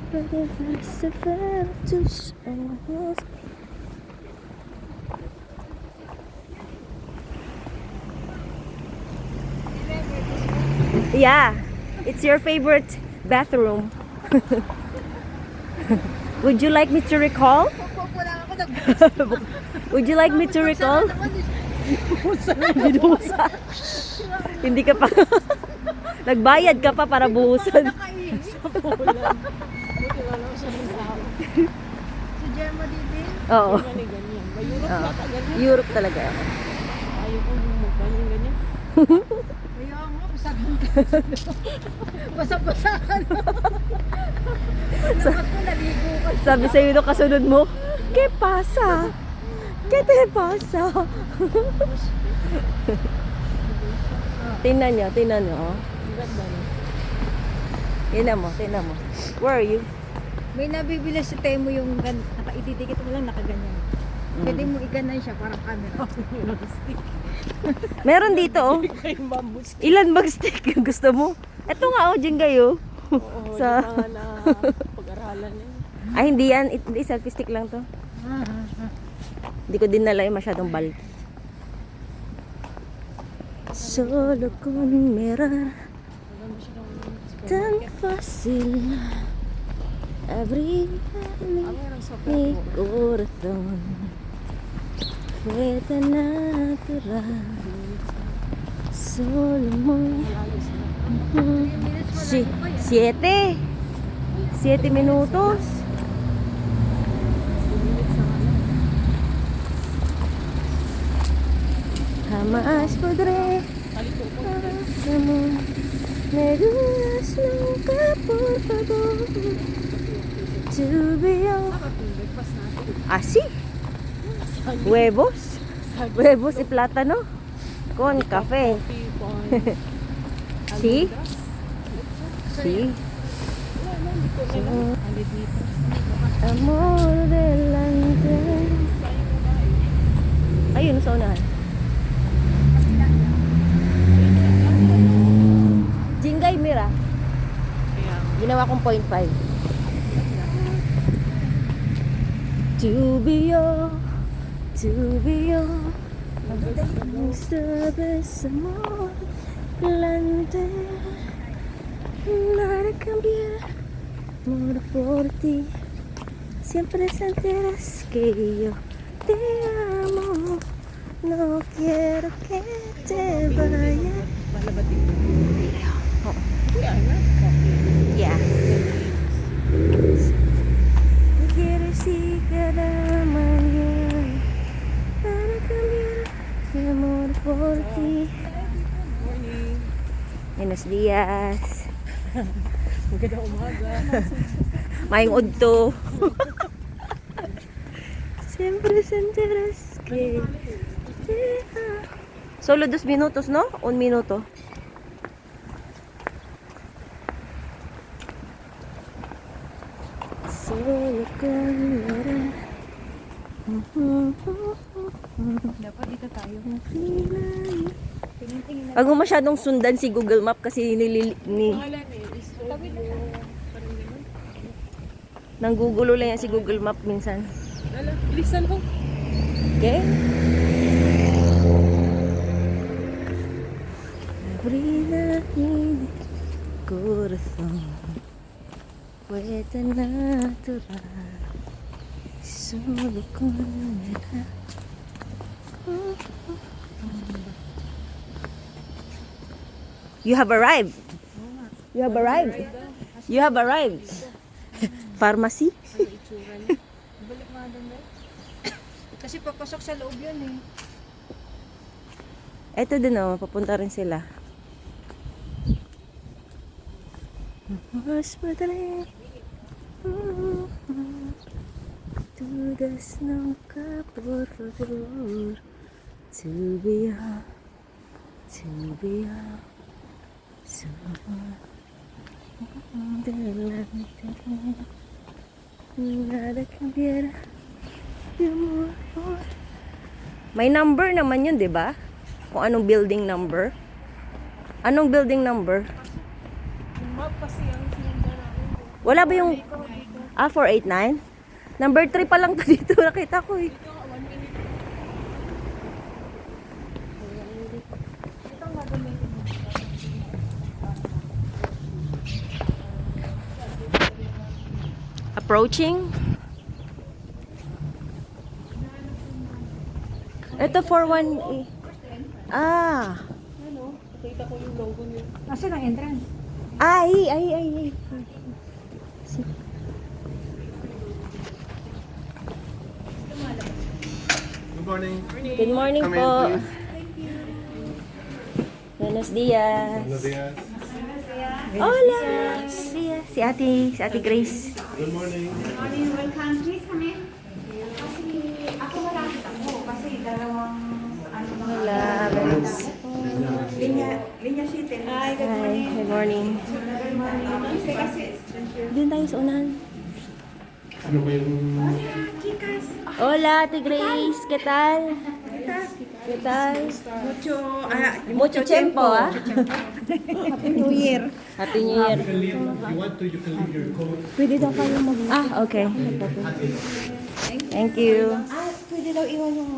Yeah, it's your favorite bathroom. Would you like me to recall? Would you like me to recall? Binuhusan. Hindi ka pa. Nagbayad ka pa para buhusan. Si Gemma Didi? Oo. Europe Europe talaga. Ayaw ko magbanyo ganyan. Kaya nga, basagan ka. Basag-basagan. Paglapas mo, naligo ka. Sabi sa'yo nung kasunod mo, ¿qué pasa? ¿Qué te pasa? Tingnan nyo. Oh. Tingnan mo. Where are you? May nabibili si Temo yung nakaitidikit mo lang, nakaganyan. Pwede mo iganan siya, parang camera. Meron dito, oh. Kayong bamboo stick. Ilan bag stick yung gusto mo? Ito nga, oh, Jingay, oh. Oo, Sa- sa na pag-aralan yan. Ay, hindi yan. Hindi, selfie stick lang to. Hindi ko din nalay masyadong bulky. Solo con mirar tan fácil abrir mi corazón. Fue tan natural. Solo muy... Siete. 7 minutos. Jamás podré amor. Me dudas nunca, por favor. To be your... Así. Huevos. Huevos y plátano. Con café. Sí. Sí. Amor delante. Ayun, sa unahan. Jingay, mira. Ginawa kong 0.5. To be your sabes amor delante. Nada cambiará, amor por ti. Siempre sentirás que yo te amo. No quiero que te vayas. Yeah. Quiero decir cada mañana para cambiar mi amor por ti. Buenos días. Magandang umaga. Mayong udto. Siempre sentirás que te amo. Solo 2 minutos, no? 1 minuto. Solo con mirar. Dapat dito tayo. Tingin-tingin na. Wag mo masyadong sundan si Google Map kasi Pangalan is Tawid na tayo. parang gano'n. nanggugulo lang yan si Google Map minsan. Lala, bilisan ko. Okay? Abrir mi corazón fue tan natural. Solo con mirar. You have arrived. You have arrived. You have arrived. Pharmacy. Ano itsura niya? Balik mga doon eh. Kasi papasok sa loob yun eh. Eto din oh, papunta rin sila. Mas padre. Dudas nunca, por favor. To be your someone delante. Nada cambiará mi amor. May number naman yun, di ba? Kung anong building number. Anong building number? Yung map kasi ang sinundan namin. Wala ba yung... Ah, 489? Number 3 pa lang to dito. Nakita ko eh. Ito, 1 minute. Approaching. Ito 41. Ah. Ano? Nakita ko yung logo niya. Nasaan ang entrance? Ay. Good morning. Good morning Come in, po. please. Buenos dias. Buenos días. Hola. Si Ate Grace. Good morning. Welcome. Please come in. Kasi ako malapit ako. Kasi dalawang ano na. Hola. Buenos. Linya City. Hi, good Hi. Good morning. Doon tayo sa unahan. Ano ba yung... Hola, Ate Grace. ¿Qué tal? ¿Qué tal? Mucho tiempo, ah. Happy New Year. Happy New Year. You can leave, if you want to, you can leave your coat. Pwede daw kayo mag... Ah, okay. Thank you. Pwede daw iwan yung